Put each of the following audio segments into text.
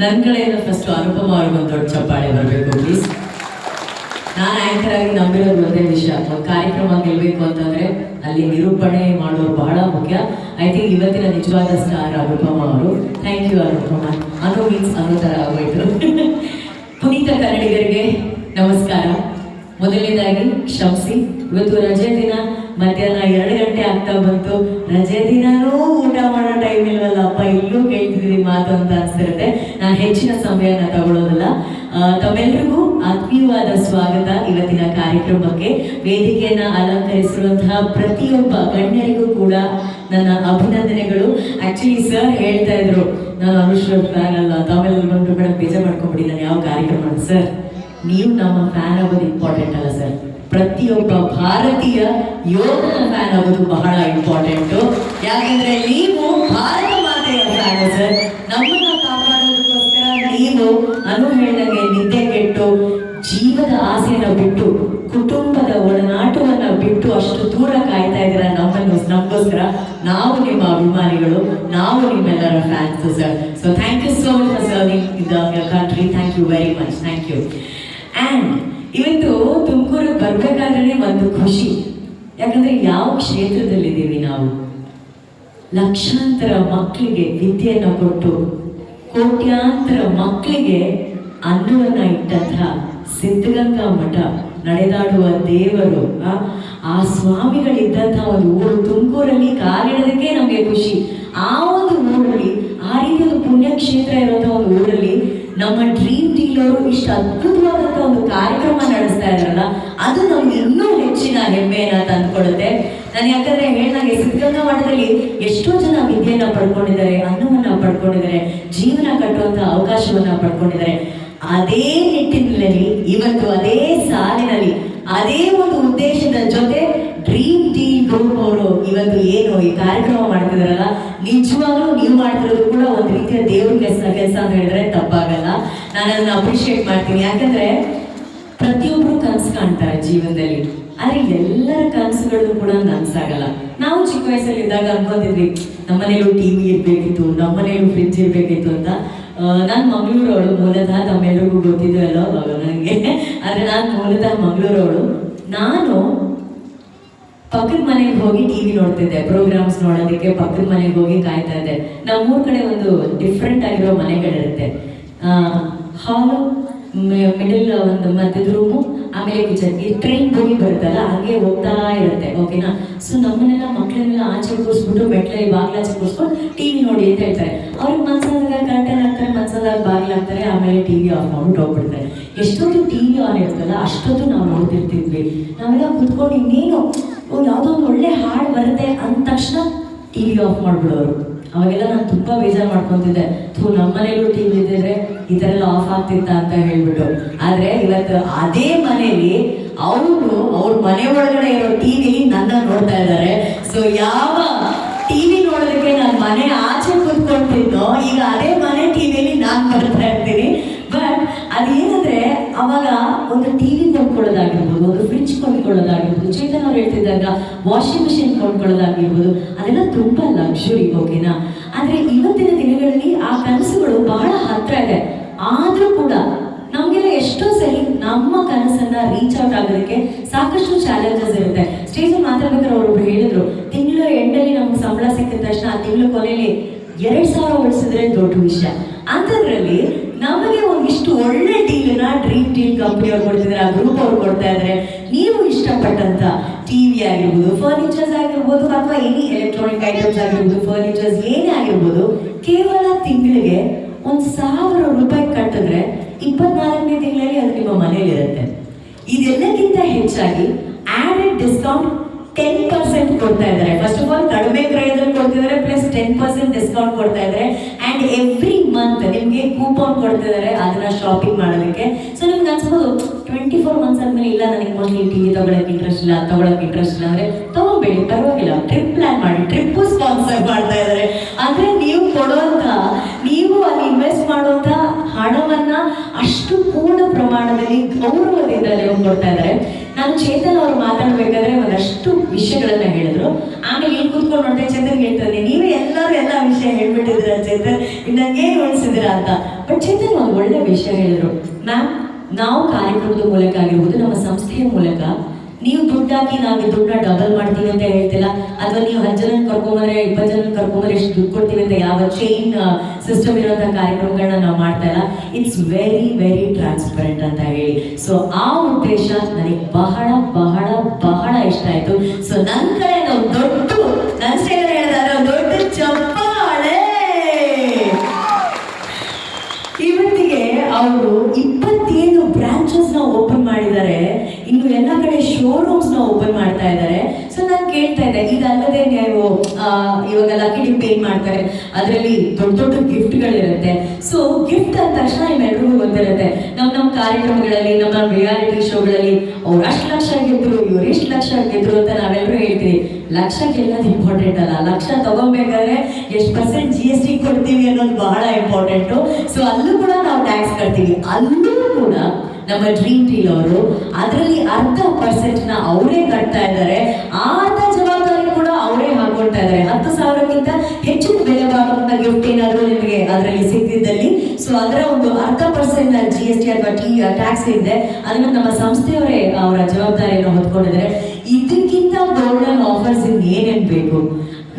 ನನ್ನ ಕಡೆಯಿಂದ ಫಸ್ಟ್ ಅನುಪಮ ಅವ್ರಿಗೊಂದು ದೊಡ್ಡ ಚಪ್ಪಾಳೆ ಬರಬೇಕು ಪ್ಲೀಸ್. ನಾನು ಆಂಕರ್ ಆಗಿ ನಂಬಿರೋದು ಒಂದೇ ವಿಷಯ, ಒಂದು ಕಾರ್ಯಕ್ರಮ ಗೆಲ್ಲಬೇಕು ಅಂತಂದ್ರೆ ಅಲ್ಲಿ ನಿರೂಪಣೆ ಮಾಡೋರು ಬಹಳ ಮುಖ್ಯ. ಐ ಥಿಂಕ್ ಇವತ್ತಿನ ನಿಜವಾದ ಸ್ಟಾರ್ ಅನುಪಮ ಅವರು. Thank you Anupama. Anu means ಅನ್ನೋ ಥರ ಆಗೋಯ್ತು. ಪುನೀತ ಕನ್ನಡಿಗರಿಗೆ ನಮಸ್ಕಾರ. ಮೊದಲನೇದಾಗಿ ಕ್ಷಮಿಸಿ, ಇವತ್ತು ರಜೆ ದಿನ, ಮಧ್ಯಾಹ್ನ 2 ಗಂಟೆ ಆಗ್ತಾ ಬಂತು. ರಜೆ ದಿನನೂ ಊಟ ಮಾಡೋ ಟೈಮ್ ಇಲ್ವಲ್ಲಪ್ಪ, ಇಲ್ಲೂ ಕೇಳ್ತಿದ್ರಿ ಮಾತು ಅಂತ ಅನ್ಸಿರುತ್ತೆ. ನಾನು ಹೆಚ್ಚಿನ ಸಮಯನ ತಗೊಳ್ಳೋದಿಲ್ಲ. ತಮ್ಮೆಲ್ಲರಿಗೂ ಆತ್ಮೀಯವಾದ ಸ್ವಾಗತ ಇವತ್ತಿನ ಕಾರ್ಯಕ್ರಮಕ್ಕೆ. ವೇದಿಕೆಯನ್ನ ಅಲಂಕರಿಸಿರುವಂತಹ ಪ್ರತಿಯೊಬ್ಬ ಗಣ್ಯರಿಗೂ ಕೂಡ ನನ್ನ ಅಭಿನಂದನೆಗಳು. ಆಕ್ಚುಲಿ ಸರ್ ಹೇಳ್ತಾ ಇದ್ರು, ನಾನು ಅನುಶ್ವರ್ ಫ್ಯಾನ್ ಅಲ್ಲ, ತಾವೆಲ್ಲ ಬಂದು ಬೇಡ ಬೇಜಾರು ಮಾಡ್ಕೊಂಬಿಡಿ ನಾನು ಯಾವ ಕಾರ್ಯಕ್ರಮ. ಸರ್, ನೀವು ನಮ್ಮ ಫ್ಯಾನ್ ಆಗೋದು ಇಂಪಾರ್ಟೆಂಟ್ ಅಲ್ಲ ಸರ್, ಪ್ರತಿಯೊಬ್ಬ ಭಾರತೀಯ ಯೋಧನ ಫ್ಯಾನ್ ಆಗೋದು ಬಹಳ ಇಂಪಾರ್ಟೆಂಟು. ಯಾಕಂದ್ರೆ ನೀವು ಭಾರತ ಮಾತೆಯ ಫ್ಯಾನ್ ಸರ್. ನಮ್ಮನ್ನ ಕಾಪಾಡೋದಕ್ಕೋಸ್ಕರ ನೀವು ಅನು ಹೇಳಿದಂಗೆ ನಿದ್ದೆ ಕೆಟ್ಟು, ಜೀವದ ಆಸೆಯನ್ನ ಬಿಟ್ಟು, ಕುಟುಂಬದ ಒಡನಾಟವನ್ನ ಬಿಟ್ಟು ಅಷ್ಟು ದೂರ ಕಾಯ್ತಾ ಇದ್ದೀರ ನಮಗೋಸ್ಕರ. ನಾವು ನಿಮ್ಮ ಅಭಿಮಾನಿಗಳು, ನಾವು ನಿಮ್ಮೆಲ್ಲರ fans sir. So thank you so much for serving the country. Thank you very much. Thank you. And ಇವತ್ತು ತುಮಕೂರಿಗೆ ಬರ್ಬೇಕಾದ್ರೆ ಒಂದು ಖುಷಿ. ಯಾಕಂದ್ರೆ ಯಾವ ಕ್ಷೇತ್ರದಲ್ಲಿದ್ದೀವಿ ನಾವು, ಲಕ್ಷಾಂತರ ಮಕ್ಕಳಿಗೆ ವಿದ್ಯೆಯನ್ನು ಕೊಟ್ಟು ಕೋಟ್ಯಾಂತರ ಮಕ್ಕಳಿಗೆ ಅನ್ನವನ್ನ ಇಟ್ಟಂತಹ ಸಿದ್ಧಗಂಗಾ ಮಠ, ನಡೆದಾಡುವ ದೇವರು, ಆ ಸ್ವಾಮಿಗಳಿದ್ದಂತಹ ಒಂದು ಊರು ತುಮಕೂರಲ್ಲಿ ಕಾಲಿಡೋದಕ್ಕೆ ನಮಗೆ ಖುಷಿ. ಆ ಒಂದು ಊರಲ್ಲಿ, ಆ ರೀತಿ ಒಂದು ಪುಣ್ಯಕ್ಷೇತ್ರ ಇರುವಂತಹ ಒಂದು ಊರಲ್ಲಿ ನಮ್ಮ ಡ್ರೀಮ್ ಡೀಲ್ ಅವರು ಇಷ್ಟು ಅದ್ಭುತವಾದಂಥ ಒಂದು ಕಾರ್ಯಕ್ರಮ ನಡೆಸ್ತಾ ಇದ್ರಲ್ಲ, ಅದು ನಮ್ಗೆ ಇನ್ನೂ ಹೆಚ್ಚಿನ ಹೆಮ್ಮೆಯನ್ನ ತಂದುಕೊಡುತ್ತೆ. ನಾನು ಯಾಕಂದ್ರೆ ಹೇಳಿದಾಗೆ ಸಿದ್ಧಗಂಗಾ ಮಠದಲ್ಲಿ ಎಷ್ಟೋ ಜನ ವಿದ್ಯೆಯನ್ನ ಪಡ್ಕೊಂಡಿದ್ದಾರೆ, ಅನ್ನವನ್ನ ಪಡ್ಕೊಂಡಿದ್ದಾರೆ, ಜೀವನ ಕಟ್ಟುವಂತ ಅವಕಾಶವನ್ನ ಪಡ್ಕೊಂಡಿದ್ದಾರೆ. ಅದೇ ನಿಟ್ಟಿನಲ್ಲಿ ಇವತ್ತು ಅದೇ ಸಾಲಿನಲ್ಲಿ ಅದೇ ಒಂದು ಉದ್ದೇಶದ ಜೊತೆ ಡ್ರೀಮ್ ಡೀಲ್ ಗ್ರೂಪ್ ಅವರು ಇವತ್ತು ಏನು ಈ ಕಾರ್ಯಕ್ರಮ ಮಾಡ್ತಿದಾರಲ್ಲ, ನಿಜವಾಗ್ಲೂ ನೀವು ಮಾಡ್ತಿರೋದು ಕೂಡ ಒಂದು ರೀತಿಯ ದೇವ್ರ ಕೆಲಸ ಅಂತ ಹೇಳಿದ್ರೆ ತಪ್ಪಾಗಲ್ಲ. ನಾನು ಅದನ್ನ ಅಪ್ರಿಷಿಯೇಟ್ ಮಾಡ್ತೀನಿ. ಯಾಕಂದ್ರೆ ಪ್ರತಿಯೊಬ್ರು ಕನಸು ಕಾಣ್ತಾರೆ ಜೀವನದಲ್ಲಿ, ಆದ್ರೆ ಎಲ್ಲರ ಕನಸುಗಳು ಕೂಡ ನನ್ಸಾಗಲ್ಲ. ನಾವು ಚಿಕ್ಕ ವಯಸ್ಸಲ್ಲಿ ಇದ್ದಾಗ ಅನ್ಕೊಂಡಿದ್ವಿ ನಮ್ಮನೇಲೂ ಟಿವಿ ಇರ್ಬೇಕಿತ್ತು, ನಮ್ಮನೇಲೂ ಫ್ರಿಡ್ಜ್ ಇರ್ಬೇಕಿತ್ತು ಅಂತ. ನಾನು ಮಂಗಳೂರವಳು ಮೂಲತಃ, ತಮ್ಮೆಲ್ಲರಿಗೂ ಗೊತ್ತಿದ್ದು ಎಲ್ಲೋ ನನಗೆ. ಆದ್ರೆ ನಾನು ಮೂಲತಃ ಮಂಗಳೂರವಳು. ನಾನು ಪಕ್ಕದ ಮನೆಗೆ ಹೋಗಿ ಟಿವಿ ನೋಡ್ತಿದ್ದೆ, ಪ್ರೋಗ್ರಾಮ್ಸ್ ನೋಡೋದಕ್ಕೆ ಪಕ್ಕದ ಮನೆಗೆ ಹೋಗಿ ಕಾಯ್ತಾ ಇದ್ದೆ. ನಮ್ಮೂರ್ ಕಡೆ ಒಂದು ಡಿಫ್ರೆಂಟ್ ಆಗಿರೋ ಮನೆಗಳಿರುತ್ತೆ. ಹಾಲು, ಮಿಡಲ್ ಒಂದು ಮಧ್ಯದ ರೂಮು, ಆಮೇಲೆ ಕಿಚನ್. ಈ ಟ್ರೈನ್ ಹೋಗಿ ಬರುತ್ತಲ್ಲ ಹಂಗೆ ಹೋಗ್ತಾ ಇರುತ್ತೆ, ಓಕೆನಾ. ಸೊ ನಮ್ಮನ್ನೆಲ್ಲ ಮಕ್ಕಳನ್ನೆಲ್ಲ ಆಚೆ ಕೂರಿಸ್ಬಿಟ್ಟು ಮೆಟ್ಲಲ್ಲಿ ಬಾಗಿಲಾಚೆ ಕೂರಿಸ್ಕೊಂಡು ಟಿವಿ ನೋಡಿ ಅಂತ ಹೇಳ್ತಾರೆ. ಅವ್ರಿಗೆ ಮನ್ಸಾದಾಗ ಕರೆಂಟಲ್ಲಿ ಹಾಕ್ತಾರೆ, ಮನ್ಸಾದಾಗ ಬಾಗಿಲಾಗ್ತಾರೆ, ಆಮೇಲೆ ಟಿವಿ ಆಫ್ ಮಾಡ್ಬಿಟ್ಟು ಹೋಗ್ಬಿಡ್ತಾರೆ. ಎಷ್ಟೊತ್ತು ಟಿವಿ ಆನ್ ಇರುತ್ತಲ್ಲ ಅಷ್ಟೊತ್ತು ನಾವು ನೋಡ್ತಿರ್ತಿದ್ವಿ. ನಾವೆಲ್ಲ ಕುತ್ಕೊಂಡು ಇನ್ನೇನು ಯಾವುದೋ ಒಂದು ಒಳ್ಳೆ ಹಾಡು ಬರುತ್ತೆ ಅಂದ ತಕ್ಷಣ ಟಿವಿ ಆಫ್ ಮಾಡ್ಬಿಡೋರು. ಅವಾಗೆಲ್ಲ ನಾನು ತುಂಬಾ ಬೇಜಾರು ಮಾಡ್ಕೊತಿದ್ದೆ, ನಮ್ಮನೇಲೂ ಟಿವಿ ಇದ್ದಿದ್ರೆ ಈ ಥರ ಎಲ್ಲ ಆಫ್ ಆಗ್ತಿತ್ತ ಅಂತ ಹೇಳ್ಬಿಟ್ಟು. ಆದ್ರೆ ಇವತ್ತು ಅದೇ ಮನೆಯಲ್ಲಿ ಅವ್ರ ಮನೆ ಒಳಗಡೆ ಇರೋ ಟಿವಿ ನನ್ನ ನೋಡ್ತಾ ಇದ್ದಾರೆ. ಸೊ ಯಾವ ಟಿವಿ ನೋಡೋದಕ್ಕೆ ನಾನು ಮನೆ ಆಚೆ ಕೂತ್ಕೊಳ್ತಿದ್ದೋ, ಈಗ ಅದೇ ಮನೆ ಟಿವಿಯಲ್ಲಿ ನಾನು ಬರ್ತಾ ಇರ್ತೀನಿ. ಬಟ್ ಅದೇನಂದ್ರೆ ಅವಾಗ ಒಂದು ಟಿವಿ ಕೊಂಡ್ಕೊಳ್ಳೋದಾಗಿರ್ಬೋದು, ಒಂದು ಫ್ರಿಡ್ಜ್ ಕೊಂಡ್ಕೊಳ್ಳೋದಾಗಿರ್ಬೋದು, ಚೇತನ್ ಅವ್ರು ಹೇಳ್ತಿದ್ದಾಗ ವಾಷಿಂಗ್ ಮಿಷಿನ್ ಕೊಂಡ್ಕೊಳ್ಳೋದಾಗಿರ್ಬೋದು, ಅದೆಲ್ಲ ತುಂಬಾ ಲಕ್ಸುರಿ, ಓಕೆನಾ. ಆದ್ರೆ ಇವತ್ತಿನ ದಿನಗಳಲ್ಲಿ ಆ ಕನಸುಗಳು ಬಹಳ ಹತ್ರ ಇದೆ. ಆದ್ರೂ ಕೂಡ ನಮ್ಗೆಲ್ಲ ಎಷ್ಟೋ ಸರಿ ನಮ್ಮ ಕನಸನ್ನ ರೀಚ್ ಔಟ್ ಆಗೋದಕ್ಕೆ ಸಾಕಷ್ಟು ಚಾಲೆಂಜಸ್ ಇರುತ್ತೆ. ಸ್ಟೇಜಲ್ಲಿ ಮಾತಾಡ್ಬೇಕಾದ್ರೆ ಅವ್ರೊಬ್ರು ಹೇಳಿದ್ರು, ತಿಂಗಳ ಎಂಡಲ್ಲಿ ನಮ್ಗೆ ಸಂಬಳ ಸಿಕ್ಕಿದ ತಕ್ಷಣ ಆ ತಿಂಗಳ ಕೊನೆಯಲ್ಲಿ 2,000 ಉಳಿಸಿದ್ರೆ ದೊಡ್ಡ ವಿಷಯ. ಅಂಥದ್ರಲ್ಲಿ ನಮಗೆ ಒಂದಿಷ್ಟು ಒಳ್ಳೆ ಡೀಲ್ನ ಡ್ರೀಮ್ ಡೀಲ್ ಕಂಪನಿ ಅವ್ರು ಕೊಡ್ತಿದ್ದಾರೆ, ಆ ಗ್ರೂಪ್ ಅವ್ರು ಕೊಡ್ತಾ ಇದ್ದಾರೆ. ನೀವು ಇಷ್ಟಪಟ್ಟಂತ ಟಿವಿ ಆಗಿರ್ಬೋದು, ಫರ್ನಿಚರ್ಸ್ ಆಗಿರ್ಬೋದು, ಅಥವಾ ಎನಿ ಎಲೆಕ್ಟ್ರಾನಿಕ್ ಐಟಮ್ಸ್ ಆಗಿರ್ಬೋದು, ಫರ್ನಿಚರ್ಸ್ ಏನೇ ಆಗಿರ್ಬೋದು, ಕೇವಲ ತಿಂಗಳಿಗೆ 1,000 ರೂಪಾಯಿ ಕಟ್ಟಿದ್ರೆ 24ನೇ ತಿಂಗಳಲ್ಲಿ ಅದು ನಿಮ್ಮ ಮನೇಲಿ ಇರುತ್ತೆ. ಇದೆಲ್ಲಕ್ಕಿಂತ ಹೆಚ್ಚಾಗಿ ಆಡೆಡ್ ಡಿಸ್ಕೌಂಟ್ 10% ಕೊಡ್ತಾ ಇದ್ದಾರೆ. ಫಸ್ಟ್ ಆಫ್ ಆಲ್ ಕಡಿಮೆ ಪ್ರೈಸಲ್ಲಿ ಕೊಡ್ತಿದ್ದಾರೆ, ಪ್ಲಸ್ 10% ಡಿಸ್ಕೌಂಟ್ ಕೊಡ್ತಾ ಇದ್ದಾರೆ. ಆ್ಯಂಡ್ ಎವ್ರಿ ಮಂತ್ ನಿಮಗೆ ಕೂಪನ್ ಕೊಡ್ತಿದ್ದಾರೆ ಅದನ್ನ ಶಾಪಿಂಗ್ ಮಾಡೋದಕ್ಕೆ. ಸೊ ನಿಮ್ಗೆ ಅನ್ಸ್ಬೋದು 24 ಮಂತ್ಸ್ ಆದ್ಮೇಲೆ ಇಲ್ಲ ನನಗೆ ಮೋಸ್ಟ್ಲಿ ಟಿವಿ ತಗೊಳಕ್ಕೆ ಇಂಟ್ರೆಸ್ಟ್ ಇಲ್ಲ, ತಗೊಳಕ್ಕೆ ಇಂಟ್ರೆಸ್ಟ್ ಇಲ್ಲ ಅಂದ್ರೆ ತಗೋಬೇಡಿ, ಪರವಾಗಿಲ್ಲ, ಟ್ರಿಪ್ ಪ್ಲಾನ್ ಮಾಡಿ, ಟ್ರಿಪ್ ಸ್ಪಾನ್ಸರ್ ಮಾಡ್ತಾ ಇದ್ದಾರೆ. ಅಂದ್ರೆ ನೀವು ಕೊಡುವಂತ, ನೀವು ಅಲ್ಲಿ ಇನ್ವೆಸ್ಟ್ ಮಾಡುವಂತ ಹಣವನ್ನ ಅಷ್ಟು ಪೂರ್ಣ ಪ್ರಮಾಣದಲ್ಲಿ ಗೌರವದಿಂದ ಕೊಡ್ತಾ ಇದ್ದಾರೆ. ನಾನು ಚೇತನ್ ಅವ್ರು ಮಾತಾಡ್ಬೇಕಾದ್ರೆ ಒಂದಷ್ಟು ವಿಷಯಗಳನ್ನ ಹೇಳಿದ್ರು. ಆಮೇಲೆ ಏನ್ ಕೂತ್ಕೊಂಡು ನೋಡ್ತಾ ಚೇತನ್ ಹೇಳ್ತಾರೆ, ನೀವೇ ಎಲ್ಲರೂ ಎಲ್ಲ ವಿಷಯ ಹೇಳ್ಬಿಟ್ಟಿದ್ದೀರಾ ಚೇತನ್, ನಂಗೆ ಉಳಿಸಿದಿರಾ ಅಂತ. ಬಟ್ ಚೇತನ್ ಒಂದು ಒಳ್ಳೆ ವಿಷಯ ಹೇಳಿದ್ರು. ಮ್ಯಾಮ್, ನಾವು ಕಾರ್ಯಕ್ರಮದ ಮೂಲಕ ಆಗಿರ್ಬೋದು, ನಮ್ಮ ಸಂಸ್ಥೆಯ ಮೂಲಕ ನೀವು ದುಡ್ಡಾಕಿ ನಾವು ದುಡ್ಡನ್ನ ಡಬಲ್ ಮಾಡ್ತೀವಿ ಅಂತ ಹೇಳ್ತಿಲ್ಲ, ಅಥವಾ ನೀವು 10 ಜನ ಕರ್ಕೊಂಬಂದ್ರೆ 20 ಜನ ಕರ್ಕೊಂಬಂದ್ರೆ ಎಷ್ಟು ದುಡ್ಡು ಕೊಡ್ತೀವಿ ಅಂತ ಯಾವ ಚೈನ್ ಸಿಸ್ಟಮ್ ಇರೋಂಥ ಕಾರ್ಯಕ್ರಮಗಳನ್ನ ನಾವು ಮಾಡ್ತಾ ಇಲ್ಲ. ಇಟ್ಸ್ ವೆರಿ ವೆರಿ ಟ್ರಾನ್ಸ್ಪರೆಂಟ್ ಅಂತ ಹೇಳಿ. ಸೊ ಆ ಉದ್ದೇಶ ನನಗೆ ಬಹಳ ಬಹಳ ಬಹಳ ಇಷ್ಟ ಆಯ್ತು. ಸೊ ನನ್ನ ಕಡೆ ನಾವು ನನ್ನ ಸ್ಟೈಲ್ ಹೇಳಿದಾರೆ ದೊಡ್ಡ ಚಪ್ಪಾಳೆ. ಇವತ್ತಿಗೆ ಅವರು 27 ಬ್ರಾಂಚಸ್ ನ ಓಪನ್ ಮಾಡಿದ್ದಾರೆ, ಇನ್ನು ಎಲ್ಲ ಕಡೆ ಶೋರೂಮ್ಸ್ ನ ಓಪನ್ ಮಾಡ್ತಾ ಇದ್ದಾರೆ. ಸೊ ನಾನು ಕೇಳ್ತಾ ಇದ್ದೆ, ಇದಲ್ಲದೆ ನೀವು ಇವಾಗ ಲಕ್ಕಿ ಡಿಪ್ ಏನ್ ಮಾಡ್ತಾರೆ, ಅದರಲ್ಲಿ ದೊಡ್ಡ ದೊಡ್ಡ ಗಿಫ್ಟ್ಗಳಿರುತ್ತೆ. ಸೊ ಗಿಫ್ಟ್ ಅಂದ ತಕ್ಷಣ ನಿಮ್ಮೆಲ್ರಿಗೂ ಗೊತ್ತಿರುತ್ತೆ, ನಮ್ಮ ಕಾರ್ಯಕ್ರಮಗಳಲ್ಲಿ, ನಮ್ಮ ರಿಯಾಲಿಟಿ ಶೋಗಳಲ್ಲಿ ಅವ್ರು ಅಷ್ಟು ಲಕ್ಷ ಗೆದ್ರು, ಇವ್ರು ಎಷ್ಟು ಲಕ್ಷ ಗೆದ್ರು ಅಂತ ನಾವೆಲ್ಲರೂ ಹೇಳ್ತೀವಿ. ಲಕ್ಷ ಗೆಲ್ಲೋದು ಇಂಪಾರ್ಟೆಂಟ್ ಅಲ್ಲ, ಲಕ್ಷ ತಗೋಬೇಕಾದ್ರೆ ಎಷ್ಟು % GST ಕೊಡ್ತೀವಿ ಅನ್ನೋದು ಬಹಳ ಇಂಪಾರ್ಟೆಂಟು. ಸೊ ಅಲ್ಲೂ ಕೂಡ ನಾವು ಟ್ಯಾಕ್ಸ್ ಕಟ್ತೀವಿ. ಅಲ್ಲೂ ಕೂಡ ನಮ್ಮ ಡ್ರೀಮ್ ಡೀಲ್ ಅವರು ಅದರಲ್ಲಿ 0.5% ಅವರೇ ಕಟ್ತಾ ಇದ್ದಾರೆ. ಅರ್ಧ ಜವಾಬ್ದಾರಿ ಕೂಡ ಅವರೇ ಹಾಕೊಳ್ತಾ ಇದ್ದಾರೆ. 10,000ಕ್ಕಿಂತ ಹೆಚ್ಚು ಬೆಲೆ ಬಾಳುವಂತ ಗಿಫ್ಟ್ ಏನಾದರೂ ನಿಮಗೆ ಅದರಲ್ಲಿ ಸಿಕ್ಕಿದ್ದಲ್ಲಿ, ಸೊ ಅದರ ಒಂದು 0.5% GST ಅಥವಾ ಟ್ಯಾಕ್ಸ್ ಇದೆ, ಅದನ್ನು ನಮ್ಮ ಸಂಸ್ಥೆಯವರೇ ಅವರ ಜವಾಬ್ದಾರಿಯನ್ನು ಹೊತ್ಕೊಂಡಿದ್ದಾರೆ. ಇದಕ್ಕಿಂತ ಗೋಲ್ಡನ್ ಆಫರ್ಸ್ ಏನೇನು ಬೇಕು.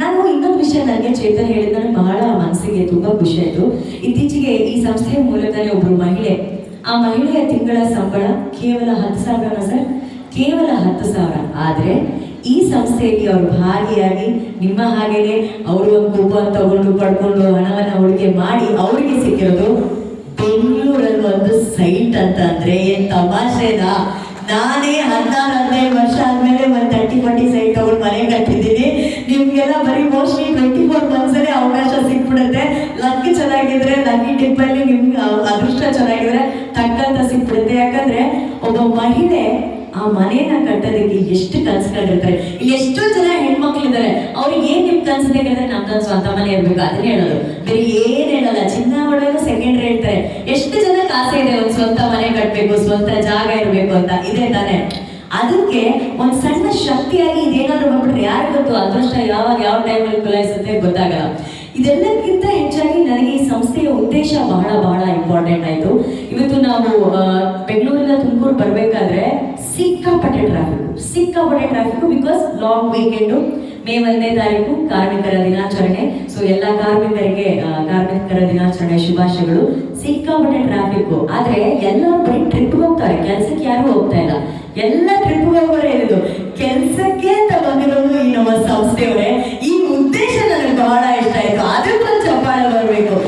ನಾನು ಇನ್ನೊಂದು ವಿಷಯ ನನಗೆ ಚೇತನ್ ಹೇಳಿದ ಬಹಳ ಮನಸ್ಸಿಗೆ ತುಂಬಾ ಖುಷಿ ಆಯ್ತು. ಇತ್ತೀಚೆಗೆ ಈ ಸಂಸ್ಥೆಯ ಮೂಲಕನೇ ಒಬ್ರು ಮಹಿಳೆ, ಆ ಮಹಿಳೆಯ ತಿಂಗಳ ಸಂಬಳ ಕೇವಲ 10,000 ಸರ್, ಕೇವಲ 10,000. ಆದರೆ ಈ ಸಂಸ್ಥೆಯಲ್ಲಿ ಅವರು ಭಾಗಿಯಾಗಿ ನಿಮ್ಮ ಹಾಗೇನೆ ಅವರು ಒಂದು ಕೂಪನ್ ತಗೊಂಡು ಪಡ್ಕೊಂಡು ಹಣವನ್ನು ಹೂಡಿಕೆ ಮಾಡಿ ಅವರಿಗೆ ಸಿಕ್ಕಿರೋದು ಬೆಂಗಳೂರಲ್ಲಿ ಒಂದು ಸೈಟ್ ಅಂತ ಅಂದ್ರೆ ಏನ್ ತಮಾಷೆನಾ? ನಾನೇ 16-15 ವರ್ಷ ಆದ್ಮೇಲೆ ಒಂದು 30-40 ಸೈಟ್ ತಗೊಂಡು ಮನೆ ಕಟ್ಟಿದ್ದೀನಿ. ನಿಮ್ಗೆಲ್ಲ ಬರೀ ಮೋಸ್ಟ್ಲಿ 24 months ಅವಕಾಶ ಸಿಕ್ಬಿಡುತ್ತೆ. ಲಕ್ ಚೆನ್ನಾಗಿದ್ರೆ, ಲಕ್ಕಿ ಟಿಪ್ಪಲ್ಲಿ ನಿಮ್ಗೆ ಅದೃಷ್ಟ ಚೆನ್ನಾಗಿದ್ರೆ ತಕ್ಕಂತ ಸಿಕ್ಬಿಡುತ್ತೆ. ಯಾಕಂದ್ರೆ ಒಬ್ಬ ಮಹಿಳೆ ಆ ಮನೇನ ಕಟ್ಟೋದಕ್ಕೆ ಎಷ್ಟು ಕನ್ಸ್ಕೊಂಡಿರ್ತಾರೆ. ಇಲ್ಲಿ ಎಷ್ಟೋ ಜನ ಹೆಣ್ಮಕ್ಳಿದ್ದಾರೆ, ಅವ್ರಿಗೆ ಏನ್ ನಿಮ್ ಕನ್ಸಿದೆ ಅಂದ್ರೆ ನಮ್ದೊಂದು ಸ್ವಂತ ಮನೆ ಇರ್ಬೇಕು, ಅದನ್ನ ಹೇಳೋದು, ಬೇರೆ ಏನ್ ಹೇಳಲ್ಲ. ಚಿನ್ನ ಹೊಡೆಯೋದು ಸೆಕೆಂಡ್ರಿ ಹೇಳ್ತಾರೆ. ಎಷ್ಟು ಜನಕ್ಕೆ ಆಸೆ ಇದೆ ಒಂದು ಸ್ವಂತ ಮನೆ ಕಟ್ಟಬೇಕು, ಸ್ವಂತ ಜಾಗ ಇರಬೇಕು ಅಂತ, ಇದೆ ತಾನೆ? ಅದಕ್ಕೆ ಒಂದ್ ಸಣ್ಣ ಶಕ್ತಿಯಾಗಿ ಇದೇನಾದ್ರು ಬಂದ್ಬಿಟ್ರೆ ಯಾರು ಗೊತ್ತು, ಅದೃಷ್ಟ ಯಾವಾಗ ಯಾವ ಟೈಮಲ್ಲಿ ಕುಲಾಯಿಸುತ್ತೆ ಗೊತ್ತಾಗಲ್ಲ. ಇದೆಲ್ಲಕ್ಕಿಂತ ಹೆಚ್ಚಾಗಿ ನನಗೆ ಈ ಸಂಸ್ಥೆಯ ಉದ್ದೇಶ ಬಹಳ ಬಹಳ ಇಂಪಾರ್ಟೆಂಟ್ ಆಯಿತು. ಇವತ್ತು ನಾವು ಬೆಂಗಳೂರಿಂದ ತುಮಕೂರು ಬರಬೇಕಾದ್ರೆ ಸಿಕ್ಕಾಪಟ್ಟೆ traffic, because long weekend, May 1ನೇ ತಾರೀಕು ಕಾರ್ಮಿಕರ ದಿನಾಚರಣೆ. ಸೊ ಎಲ್ಲ ಕಾರ್ಮಿಕರಿಗೆ ಕಾರ್ಮಿಕರ ದಿನಾಚರಣೆ ಶುಭಾಶಯಗಳು. ಸಿಕ್ಕಾಪಟ್ಟೆ ಟ್ರಾಫಿಕ್. ಆದ್ರೆ ಎಲ್ಲ ಬರೀ ಟ್ರಿಪ್ ಹೋಗ್ತಾರೆ, ಕೆಲಸಕ್ಕೆ ಯಾರು ಹೋಗ್ತಾ ಇಲ್ಲ. ಎಲ್ಲ ಟ್ರಿಪ್ ಹೋಗೋರೇ ಇರೋದು, ಕೆಲಸಕ್ಕೆ ಅಂತ ಬಂದಿರೋದು ಈ ನಮ್ಮ ಸಂಸ್ಥೆಯವರೇ. ಈ ಉದ್ದೇಶ ನನಗೆ ಬಹಳ ಇಷ್ಟ ಆಯ್ತು. ಅದಕ್ಕೊಂದು ಚಪ್ಪಾಳೆ ಬರಬೇಕು.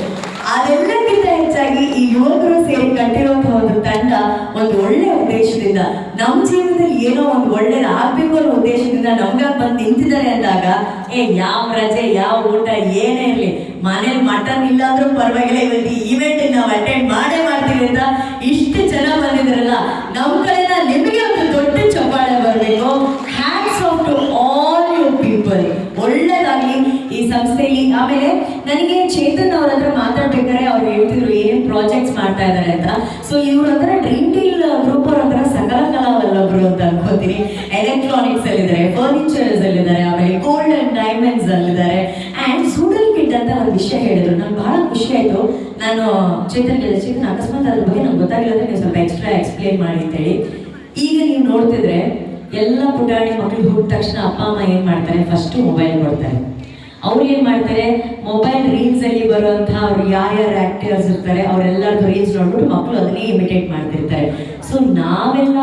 ಅದೆಲ್ಲಕ್ಕಿಂತ ಹೆಚ್ಚಾಗಿ ಈ ಯುವಕರು ಸೇರಿ ಕಟ್ಟಿರುವಂತಹ ಒಂದು ತಂಡ ಒಂದು ಒಳ್ಳೆ ಉದ್ದೇಶದಿಂದ, ನಮ್ಮ ಜೀವನದಲ್ಲಿ ಏನೋ ಒಂದು ಒಳ್ಳೇದು ಆಗ್ಬೇಕು ಅನ್ನೋ ಉದ್ದೇಶದಿಂದ ನಮ್ಗಾಗಿ ಬಂದು ನಿಂತಿದ್ದಾರೆ ಅಂದಾಗ, ಯಾವ ರಜೆ ಯಾವ ಊಟ ಏನೇ ಇರಲಿ, ಮನೇಲಿ ಮಟನ್ ಇಲ್ಲ ಅಂದ್ರೂ ಪರವಾಗಿಲ್ಲ, ಇವತ್ತು ಈ ಈವೆಂಟ್ ನಾವು ಅಟೆಂಡ್ ಮಾಡೇ ಮಾಡ್ತೀವಿ ಅಂತ ಇಷ್ಟು ಜನ ಬಂದಿದ್ರಲ್ಲ, ನಮ್ಮ ಕಡೆಯಿಂದ ನಿಮಗೆ ಒಂದು ದೊಡ್ಡ ಚಪ್ಪಾಳೆ ಬರಬೇಕು. Hands off to all you people. ಒಳ್ಳೇದಾಗಲಿ ಈ ಸಂಸ್ಥೆಯಲ್ಲಿ. ಆಮೇಲೆ ನನಗೆ ಚೇತನ್ ಅವ್ರ ಹತ್ರ ಮಾತಾಡ್ಬೇಕಾದ್ರೆ ಅವ್ರು ಹೇಳ್ತಿದ್ರು ಏನೇನು ಪ್ರಾಜೆಕ್ಟ್ಸ್ ಮಾಡ್ತಾ ಇದ್ದಾರೆ ಅಂತ. ಸೊ ಇವ್ರ ಹತ್ರ ಡ್ರೀಮ್ ಡೀಲ್ ಗ್ರೂಪ್ ಅವ್ರ ಹತ್ರ ಸಕಲ ಕಲಾವಲ್ಲೊಬ್ರು ಅಂತ ಅನ್ಕೋತೀನಿ. ಎಲೆಕ್ಟ್ರಾನಿಕ್ಸ್ ಅಲ್ಲಿದ್ದಾರೆ, ಫರ್ನಿಚರ್ಸ್ ಅಲ್ಲಿದ್ದಾರೆ, ಆಮೇಲೆ ಗೋಲ್ಡ್ ಅಂಡ್ ಡೈಮಂಡ್ಸ್ ಅಲ್ಲಿದ್ದಾರೆ, ಆ್ಯಂಡ್ ಸೂಡಲ್ ಕಿಟ್ ಅಂತ ಒಂದು ವಿಷಯ ಹೇಳಿದ್ರು. ನಂಗೆ ಬಹಳ ಖುಷಿ ಆಯಿತು. ನಾನು ಚೇತನ್ ಅಕಸ್ಮಾತ್ ಅದ್ರ ಬಗ್ಗೆ ನಂಗೆ ಗೊತ್ತಾಗಿಲ್ಲ ಅಂದ್ರೆ ನೀವು ಸ್ವಲ್ಪ ಎಕ್ಸ್ಟ್ರಾ ಎಕ್ಸ್ಪ್ಲೇನ್ ಮಾಡಿ ಅಂತೇಳಿ. ಈಗ ನೀವು ನೋಡ್ತಿದ್ರೆ ಎಲ್ಲ ಪುಟಾಣಿ ಮಕ್ಕಳು ಹುಟ್ಟಿದ ತಕ್ಷಣ ಅಪ್ಪ ಅಮ್ಮ ಏನು ಮಾಡ್ತಾರೆ, ಫಸ್ಟು ಮೊಬೈಲ್ ಕೊಡ್ತಾರೆ. ಅವ್ರು ಏನು ಮಾಡ್ತಾರೆ, ಮೊಬೈಲ್ ರೀಲ್ಸ್ ಅಲ್ಲಿ ಬರುವಂತಹ ಅವ್ರು ಯಾರ್ಯಾರು ಆಕ್ಟರ್ಸ್ ಇರ್ತಾರೆ ಅವರೆಲ್ಲರದ್ದು ರೀಲ್ಸ್ ನೋಡ್ಬಿಟ್ಟು ಮಕ್ಕಳು ಅದನ್ನೇ ಇಮಿಟೇಟ್ ಮಾಡ್ತಿರ್ತಾರೆ. ಸೊ ನಾವೆಲ್ಲ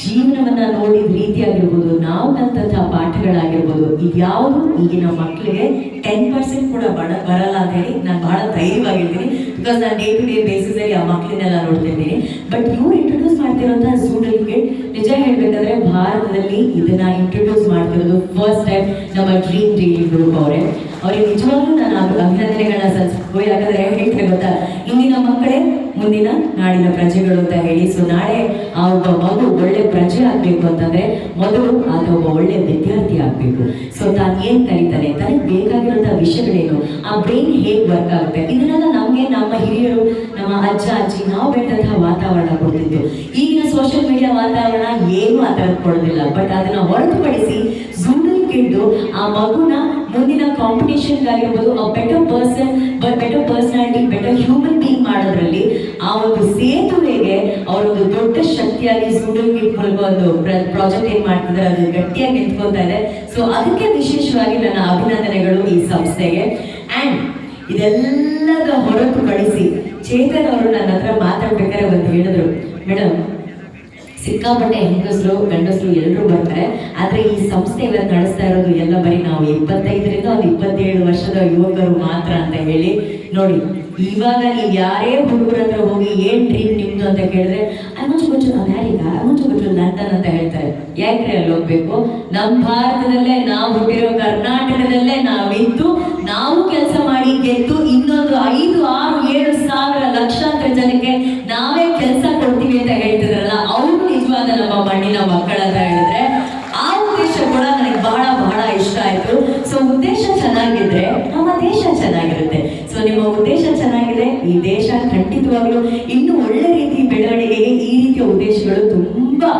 ಜೀವನವನ್ನ ನೋಡಿದ ರೀತಿ ಆಗಿರ್ಬೋದು, ನಾವು ಕಲಿತಂತಹ ಪಾಠಗಳಾಗಿರ್ಬೋದು, ಇದ್ಯಾವುದು ಈಗಿನ ಮಕ್ಕಳಿಗೆ 10% ಕೂಡ ಬರಲ್ಲ ಅಂತ ಹೇಳಿ ನಾನು ಬಹಳ ಧೈರ್ಯವಾಗಿರ್ತೀನಿ. ಬಿಕಾಸ್ ನಾನು ಡೇ ಟು ಡೇ ಬೇಸಿಸಲ್ಲಿ ಆ ಮಕ್ಕಳನ್ನೆಲ್ಲ ನೋಡ್ತಿರ್ತೀನಿ. ಬಟ್ ಇವ್ರು ಇಂಟ್ರೊಡ್ಯೂಸ್ ಮಾಡ್ತಿರೋಂತಹ ಸೂಡಲ್ ಕಿಟ್, ನಿಜ ಹೇಳ್ಬೇಕಂದ್ರೆ ಭಾರತದಲ್ಲಿ ಇದನ್ನ ಇಂಟ್ರೊಡ್ಯೂಸ್ ಮಾಡ್ತಿರೋದು ಫಸ್ಟ್ ಟೈಮ್ ನಮ್ಮ ಡ್ರೀಮ್ ಡೀಲ್ ಗ್ರೂಪ್ ಅವರೇ. ಅವ್ರಿಗೆ ನಿಜವಾಗ್ಲೂ ನಾನು ಅಭಿನಂದನೆಗಳನ್ನ ಸಲ್ಲಿಸಬೇಕು. ಯಾಕಂದ್ರೆ ಹೇಳ್ತಾರೆ ಗೊತ್ತಾ, ಇಂದಿನ ಮಕ್ಕಳೇ ಮುಂದಿನ ನಾಡಿನ ಪ್ರಜೆಗಳು ಅಂತ ಹೇಳಿ. ಸೊ ನಾಳೆ ಆ ಒಬ್ಬ ಮಗು ಒಳ್ಳೆ ಪ್ರಜೆ ಆಗ್ಬೇಕು ಅಂತಂದ್ರೆ ಮೊದಲು ಆತ ಒಬ್ಬ ಒಳ್ಳೆ ವಿದ್ಯಾರ್ಥಿ ಆಗ್ಬೇಕು. ಸೊ ತಾನು ಏನ್ ಕಲಿತಾನೆ, ತನಗೆ ಬೇಕಾಗಿರುವಂತಹ ವಿಷಯಗಳೇನು, ಆ ಬ್ರೈನ್ ಹೇಗೆ ವರ್ಕ್ ಆಗುತ್ತೆ, ಇದನ್ನೆಲ್ಲ ನಮ್ಗೆ ನಮ್ಮ ಹಿರಿಯರು, ನಮ್ಮ ಅಜ್ಜ ಅಜ್ಜಿ ನಾವು ಬೆಳೆದಂತಹ ವಾತಾವರಣ ಕೊಡ್ತಿದ್ದು. ಈಗಿನ ಸೋಷಿಯಲ್ ಮೀಡಿಯಾ ವಾತಾವರಣ ಏನು ಆ ಥರದ್ದು ಕೊಡೋದಿಲ್ಲ. ಬಟ್ ಅದನ್ನ ಹೊರತುಪಡಿಸಿ ಸೂಡಲ್ ಕಿಟ್ ಆ ಮಗುನ ಮುಂದಿನ ಕಾಂಪಿಟೇಷನ್ ಆಗಿರ್ಬೋದು, better personality, better human being ಮಾಡೋದ್ರಲ್ಲಿ ಆ ಒಂದು ಸೇತುವೆಗೆ ಅವರೊಂದು ದೊಡ್ಡ ಶಕ್ತಿಯಾಗಿ ಸುಡುಗಿ ಒಂದು ಪ್ರಾಜೆಕ್ಟ್ ಏನ್ ಮಾಡ್ತಿದ್ದಾರೆ ಅದು ಗಟ್ಟಿಯಾಗಿ ನಿಂತ್ಕೊತಾ ಇದೆ. ಸೊ ಅದಕ್ಕೆ ವಿಶೇಷವಾಗಿ ನನ್ನ ಅಭಿನಂದನೆಗಳು ಈ ಸಂಸ್ಥೆಗೆ. ಅಂಡ್ ಇದೆಲ್ಲದ ಹೊರತುಪಡಿಸಿ ಚೇತನ್ ಅವರು ನನ್ನ ಹತ್ರ ಮಾತಾಡ್ಬೇಕಾದ್ರೆ ಒಂದು ಹೇಳಿದ್ರು, ಮೇಡಮ್ ಸಿಕ್ಕಾಪಟ್ಟೆ ಹೆಂಗಸರು ಗಂಡಸರು ಎಲ್ಲರೂ ಬರ್ತಾರೆ, ಆದ್ರೆ ಈ ಸಂಸ್ಥೆ ಇವತ್ತು ನಡೆಸ್ತಾ ಇರೋದು ಎಲ್ಲ ಬರೀ ನಾವು 25ರಿಂದ ಒಂದು 27 ವರ್ಷದ ಯುವಕರು ಮಾತ್ರ ಅಂತ ಹೇಳಿ. ನೋಡಿ ಇವಾಗ ನೀವು ಯಾರೇ ಹುಡುಗರ ಹತ್ರ ಹೋಗಿ ಏನ್ ಡ್ರೀಮ್ ನಿಮ್ದು ಅಂತ ಕೇಳಿದ್ರೆ ಅಮುಂಚು ಅಮೇರಿಕಾ ಅಮುಂಚು ಲಂಡನ್ ಅಂತ ಹೇಳ್ತಾರೆ. ಯಾಕ್ರೆ ಅಲ್ಲಿ ಹೋಗ್ಬೇಕು? ನಮ್ಮ ಭಾರತದಲ್ಲೇ ನಾವು ಹುಟ್ಟಿರೋ ಕರ್ನಾಟಕದಲ್ಲೇ ನಾವಿದ್ದು ನಾವು ಕೆಲಸ ಮಾಡಿ ಗೆದ್ದು ಇನ್ನೊಂದು 5, 6, 7 ಸಾವಿರ ಲಕ್ಷಾಂತರ ಜನಕ್ಕೆ ನಾವೇ ಕೆಲಸ ಕೊಡ್ತೀವಿ ಅಂತ ಹೇಳ್ತಿದ್ರಲ್ಲ, ಅವ್ರು ನಿಜವಾದ ನಮ್ಮ ಮಣ್ಣಿನ ಮಕ್ಕಳ ಅಂತ ಹೇಳಿದ್ರೆ ಆ ಉದ್ದೇಶ ಕೂಡ ನನಗೆ ಬಹಳ ಬಹಳ ಇಷ್ಟ ಆಯ್ತು. ಸೊ ಉದ್ದೇಶ ಚೆನ್ನಾಗಿದ್ರೆ ನಮ್ಮ ದೇಶ ಚೆನ್ನಾಗಿರುತ್ತೆ. ಸೊ ನಿಮ್ಮ ಉದ್ದೇಶ ಚೆನ್ನಾಗಿದೆ, ಈ ದೇಶ ಖಂಡಿತವಾಗ್ಲೂ ಇನ್ನು ಒಳ್ಳೆ ರೀತಿ ಬೆಳವಣಿಗೆಗೆ ಈ ರೀತಿಯ ಉದ್ದೇಶಗಳು ತುಂಬಾ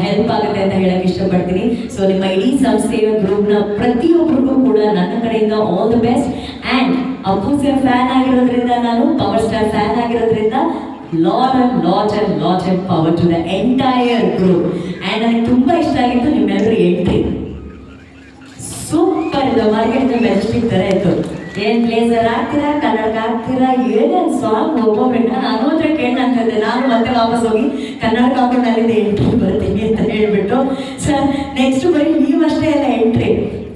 ಹೆಲ್ಪ್ ಆಗುತ್ತೆ ಅಂತ ಹೇಳಕ್ ಇಷ್ಟಪಡ್ತೀನಿ. ಸೊ ನಿಮ್ಮ ಇಡೀ ಸಂಸ್ಥೆಯ ಗ್ರೂಪ್ನ ಪ್ರತಿಯೊಬ್ಬರಿಗೂ ಕೂಡ ನನ್ನ ಕಡೆಯಿಂದ all the best. And Appu sir fan ಆಗಿರೋದ್ರಿಂದ, ನಾನು ಪವರ್ ಸ್ಟಾರ್ ಫ್ಯಾನ್ ಆಗಿರೋದ್ರಿಂದ lot and power to the entire group. And ನನಗೆ ತುಂಬಾ ಇಷ್ಟ ಆಗಿತ್ತು ನಿಮ್ಮೆಲ್ಲರೂ ಎಂಟ್ರಿ, ಸೂಪರ್ ಇದೆ. ಮಾರ್ಕೆಟ್ ಮೆಜೆಸ್ಟಿಕ್ ತರ ಇತ್ತು. ಏನ್ ಬ್ಲೇಸರ್ ಹಾಕ್ತೀರಾ, ಕನ್ನಡ ಹಾಕ್ತೀರಾ, ಏನೇನ್ ಸಾಂಗ್ ಒಬ್ಬೊಬ್ಬರಿಂದ ನಾನು ಹತ್ರ ಕೇಳ ಅಂತಿದ್ದೆ. ನಾನು ಮತ್ತೆ ವಾಪಸ್ ಹೋಗಿ ಕನ್ನಡ ಹಾಕೊಂಡು ಅಲ್ಲಿಂದ ಎಂಟ್ರಿ ಬರ್ತೀನಿ ಅಂತ ಹೇಳ್ಬಿಟ್ಟು, ಸರ್ ನೆಕ್ಸ್ಟ್ ಬರೀ ನೀವಷ್ಟೇ ಎಲ್ಲ ಎಂಟ್ರಿ.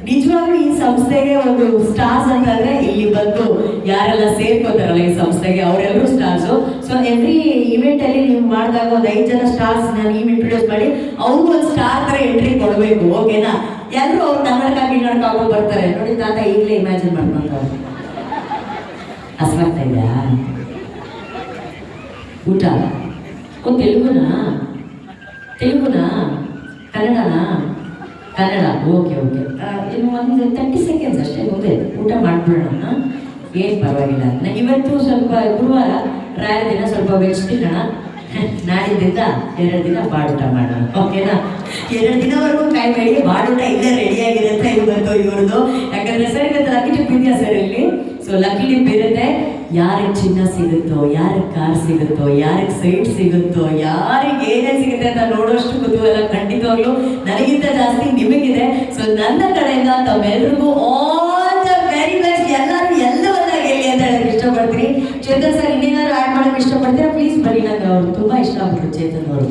ನಿಜವಾಗ್ಲೂ ಈ ಸಂಸ್ಥೆಗೆ ಒಂದು ಸ್ಟಾರ್ಸ್ ಅಂತಂದ್ರೆ ಇಲ್ಲಿ ಬಂದು ಯಾರೆಲ್ಲ ಸೇರ್ಕೋತಾರಲ್ಲ ಈ ಸಂಸ್ಥೆಗೆ ಅವರೆಲ್ಲರೂ ಸ್ಟಾರ್ಸು. ಸೊ ಎವ್ರಿ ಇವೆಂಟ್ ಅಲ್ಲಿ ನೀವು ಮಾಡಿದಾಗ ಒಂದು 5 ಜನ ಸ್ಟಾರ್ಸ್ ನಾನು ಇಂಟ್ರೊಡ್ಯೂಸ್ ಮಾಡಿ ಅವ್ರಿಗೂ ಒಂದು ಸ್ಟಾರ್ ತರ ಎಂಟ್ರಿ ಕೊಡಬೇಕು. ಓಕೆನಾ? ಎಲ್ಲರೂ ಅವ್ರು ಕನ್ನಡ ಹಾಕೊಂಡು ಬರ್ತಾರೆ. ನೋಡಿ ತಾತ ಈಗಲೇ ಇಮ್ಯಾಜಿನ್ ಮಾಡ್ಕೊಂತಾರೆ. ಅಸ್ವಾಗ್ತಾ ಇದೆಯಾ? ಊಟ ತೆಲುಗುನಾ ಕನ್ನಡನಾ? ಕನ್ನಡ. ಓಕೆ ಇನ್ನು ಒಂದು 30 ಸೆಕೆಂಡ್ಸ್ ಅಷ್ಟೇ, ಮುಂದೆ ಊಟ ಮಾಡ್ಬಿಡೋಣ. ಏನು ಪರವಾಗಿಲ್ಲ. ಇವತ್ತು ಸ್ವಲ್ಪ ಗುರುವಾರ ರಾಯರ ದಿನ ಸ್ವಲ್ಪ ವೆಜ್ ತಿನ್ನೋಣ. ನಾಡಿದ್ದಿಂದ 2 ದಿನ ಬಾಡೂಟ ಮಾಡೋಣ. ಓಕೆನಾ? 2 ದಿನವರೆಗೂ ಕಾಯ್ಬೇಡಿ, ಬಾಡೂಟ ಇಲ್ಲೇ ರೆಡಿಯಾಗಿರುತ್ತೆ ಇವತ್ತು ಇವ್ರದ್ದು. ಯಾಕಂದ್ರೆ ಸರ್ ಇವತ್ತು ಲಕ್ಕಿ ಟಿಪ್ ಇದೆಯಾ ಸರ್ ಇಲ್ಲಿ? ಸೊ ಲಕ್ಕಿ ಟಿಪ್ ಇರುತ್ತೆ. ಯಾರಿಗೆ ಚಿನ್ನ ಸಿಗುತ್ತೋ, ಯಾರಿಗೆ ಕಾರ್ ಸಿಗುತ್ತೋ, ಯಾರಿಗೆ ಸೈಟ್ ಸಿಗುತ್ತೋ, ಯಾರಿಗೆ ಏನೇ ಸಿಗುತ್ತೆ ಅಂತ ನೋಡೋಷ್ಟು ಕುತೂಹಲ ಖಂಡಿತವಾಗ್ಲೂ ನನಗಿಂತ ಜಾಸ್ತಿ ನಿಮಗಿದೆ. ಸೊ ನನ್ನ ಕಡೆಯಿಂದ ತಮ್ಮೆಲ್ರಿಗೂ ಆಲ್ ದ ವೆರಿ ಬೆಸ್ಟ್. ಎಲ್ಲರೂ ಎಲ್ಲವನ್ನ ಹೇಳಿ ಅಂತ ಹೇಳಕ್ ಇಷ್ಟಪಡ್ತೀನಿ. ಚೇತನ್ ಸರ್ ಇನ್ನೇನಾದ್ರು ಆ್ಯಡ್ ಮಾಡಕ್ ಇಷ್ಟಪಡ್ತೀರಾ? ಪ್ಲೀಸ್ ಬನ್ನಿ. ನನಗೆ ಅವರು ತುಂಬಾ ಇಷ್ಟ ಆಗ್ಬಿಟ್ರು ಚೇತನ್ ಅವರು.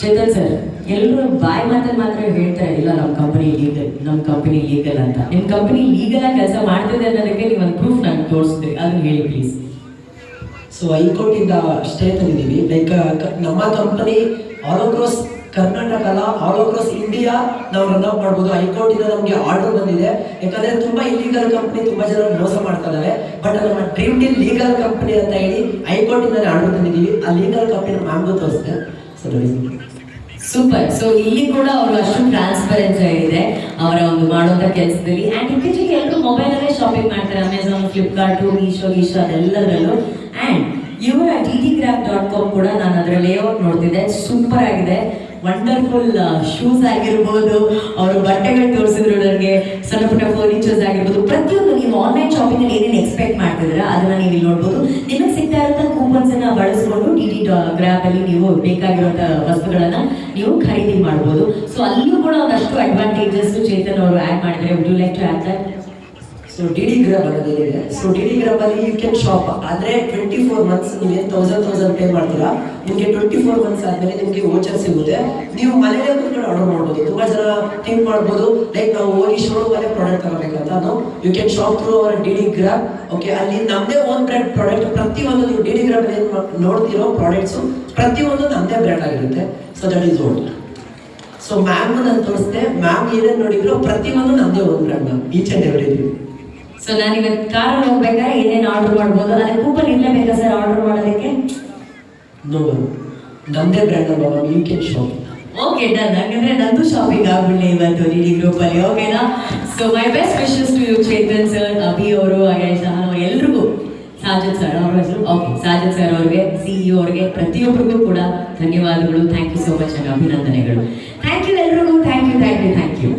ಚೇತನ್ ಸರ್ ಎಲ್ಲರೂ ಬಾಯಿ ಮಾತಲ್ಲಿ ಮಾತ್ರ ಹೇಳ್ತಾರೆ, ಇಲ್ಲ ನಮ್ಮ ಕಂಪನಿ ಲೀಗಲ್ ಅಂತ. ನಿಮ್ಮ ಕಂಪನಿ ಲೀಗಲ್ ಆಗಿ ಕೆಲಸ ಮಾಡ್ತಿದೆ ಅನ್ನೋದಕ್ಕೆ ನೀವು ಒಂದು ಪ್ರೂಫ್ ನನಗೆ ತೋರಿಸ್ತೀರಿ, ಅದನ್ನ ಹೇಳಿ ಪ್ಲೀಸ್. ಸೊ ಹೈಕೋರ್ಟಿಂದ ಸ್ಟೇ ತಂದಿದ್ದೀವಿ. ಲೈಕ್ ನಮ್ಮ ಕಂಪನಿ ಆಲ್ ಅಕ್ರಾಸ್ ಕರ್ನಾಟಕ ಅಲ್ಲ, ಆಲ್ ಅಕ್ರಾಸ್ ಇಂಡಿಯಾ ನಾವು ರನ್ ಅಪ್ ಮಾಡ್ಬೋದು. ಹೈಕೋರ್ಟಿಂದ ನಮಗೆ ಆರ್ಡರ್ ಬಂದಿದೆ. ಯಾಕಂದ್ರೆ ತುಂಬಾ ಇಲ್ಲೀಗಲ್ ಕಂಪನಿ ತುಂಬಾ ಜನ ಮೋಸ ಮಾಡ್ತಾ ಇದ್ದಾರೆ. ಬಟ್ ನಮ್ಮ ಡ್ರೀಮ್ ಡೀಲ್ ಲೀಗಲ್ ಕಂಪನಿ ಅಂತ ಹೇಳಿ ಹೈಕೋರ್ಟಿಂದ ಆರ್ಡರ್ ತಂದಿದ್ದೀವಿ. ಆ ಲೀಗಲ್ ಕಂಪನಿ ಮ್ಯಾಮ್ಗೂ ತೋರಿಸ್ತೆ. ಸೂಪರ್. ಸೊ ಇಲ್ಲಿ ಕೂಡ ಅವರು ಅಷ್ಟು ಟ್ರಾನ್ಸ್ಪರೆನ್ಸಿ ಇದೆ ಅವರ ಒಂದು ಮಾಡುವಂತ ಕೆಲಸದಲ್ಲಿ. ಅಂಡ್ ಇತ್ತೀಚೆಗೆ ಎಲ್ಲರೂ ಮೊಬೈಲ್ ಅಲ್ಲೇ ಶಾಪಿಂಗ್ ಮಾಡ್ತಾರೆ. ಅಮೆಝಾನ್, ಫ್ಲಿಪ್ಕಾರ್ಟ್, ಮೀಶೋ ಅದೆಲ್ಲದರಲ್ಲೂ. ಅಂಡ್ ಇವರ ddgrab.com ಕೂಡ ನಾನು ಅದರ ಲೇಔಟ್ ನೋಡ್ತಿದ್ದೆ, ಸೂಪರ್ ಆಗಿದೆ. ವಂಡರ್ಫುಲ್ ಶೂಸ್ ಆಗಿರ್ಬೋದು, ಅವರು ಬಟ್ಟೆಗಳು ತೋರಿಸಿದ್ರು ನನಗೆ, ಸಣ್ಣ ಪುಟ್ಟ ಫರ್ನಿಚರ್ಸ್ ಆಗಿರ್ಬೋದು, ಪ್ರತಿಯೊಂದು ನೀವು ಆನ್ಲೈನ್ ಶಾಪಿಂಗ್ ಅಲ್ಲಿ ಏನೇನು ಎಕ್ಸ್ಪೆಕ್ಟ್ ಮಾಡ್ತಿದ್ದೀರಾ ಅದನ್ನ ನೀವು ಇಲ್ಲಿ ನೋಡ್ಬೋದು. ನಿಮಗೆ ಸಿಗ್ತಾ ಇರುವಂತಹ ಕೂಪನ್ಸ್ ಅನ್ನ ಬಳಸ್ಕೊಂಡು ddgrab ಅಲ್ಲಿ ನೀವು ಬೇಕಾಗಿರುವಂತಹ ವಸ್ತುಗಳನ್ನ ನೀವು ಖರೀದಿ ಮಾಡ್ಬೋದು. ಸೊ ಅಲ್ಲಿಯೂ ಕೂಡ ಒಂದಷ್ಟು ಅಡ್ವಾಂಟೇಜಸ್ ಚೇತನ್ ಅವರು ಆಡ್ ಮಾಡಿದ್ರೆ. Would you like to add that? So ddgrab ಅನ್ನೋದಿದೆ. ಸೊ ddgrab ಅಲ್ಲಿ ಯು ಕ್ಯಾನ್ ಶಾಪ್. ಆದ್ರೆ 24 ಮಂತ್ಸ್ ನೀವು 1000 ಪೇ ಮಾಡ್ತೀರಾ, ನಿಮಗೆ 24 ಮಂತ್ಸ್ ಆದ್ಮೇಲೆ ನಿಮಗೆ ವೋಚರ್ ಸಿಗುತ್ತೆ. ನೀವು ಮನೆಯಲ್ಲೇ ಕೂತ್ಕೊಂಡು ಆರ್ಡರ್ ಮಾಡ್ಬೋದು. ತುಂಬಾ ಜನ ಥಿಂಕ್ ಮಾಡ್ಬೋದು ಲೈಕ್ ನಾವು ಹೋಗಿ ಶೋರೂಮ್ ಅಲ್ಲೇ ಪ್ರಾಡಕ್ಟ್ ತಗೋಬೇಕಂತ. No, you can shop through our ddgrab. Okay, ಅಲ್ಲಿ ನಮ್ಮದೇ ಓನ್ ಬ್ರ್ಯಾಂಡ್ ಪ್ರಾಡಕ್ಟ್ ಪ್ರತಿಯೊಂದು ನೀವು ddgrab ಅಲ್ಲಿ ನೋಡ್ತಿರೋ ಪ್ರಾಡಕ್ಟ್ಸ್ ಪ್ರತಿಯೊಂದು ನಮ್ಮದೇ ಬ್ರ್ಯಾಂಡ್ ಆಗಿರುತ್ತೆ. So that is what. So ma'am ನಾನು ತೋರಿಸ್ದೆ, ಮ್ಯಾಮ್ ಏನೇನು ನೋಡಿದ್ರು ಪ್ರತಿಯೊಂದು ನಮ್ಮದೇ own brand ma'am, each and everything. So ನಾನು ಇವತ್ತು ಕಾರಲ್ಲಿ ಹೋಗ್ಬೇಕಾದ್ರೆ ಏನೇನು ಆರ್ಡರ್ ಮಾಡ್ಬೋದು? ಅದಕ್ಕೆ ಕೂಪನ್ ಇರಲೇಬೇಕಾ ಸರ್ ಆರ್ಡರ್ ಮಾಡೋದಕ್ಕೆ? ನೋ, ನಮ್ಮದೇ ಬ್ರ್ಯಾಂಡ್ ಅಲ್ವಾ ma'am, you can shop. Okay done. ಹಾಗಂದ್ರೆ ನಂದು ಶಾಪಿಂಗ್ ಆಗ್ಬಿಡ್ಲಿ ಇವತ್ತು ಡಿಡಿ ಗ್ರೂಪ್ ಅಲ್ಲಿ. ಓಕೆನಾ? So my best wishes to you Chetan sir, Abhi ಅವರು, ಹಾಗೆ ಶಹಾನು, ಎಲ್ರಿಗೂ, ಸಾಜದ್ ಸರ್ ಅವ್ರ ಹೆಸರು, ಓಕೆ, ಸಾಜದ್ ಸರ್ ಅವ್ರಿಗೆ, CEO ಅವ್ರಿಗೆ, ಪ್ರತಿಯೊಬ್ಬರಿಗೂ ಕೂಡ ಧನ್ಯವಾದಗಳು. ಥ್ಯಾಂಕ್ ಯು ಸೋ ಮಚ್, ಅಭಿನಂದನೆಗಳು. ಥ್ಯಾಂಕ್ ಯು ಎಲ್ರಿಗೂ. Thank you.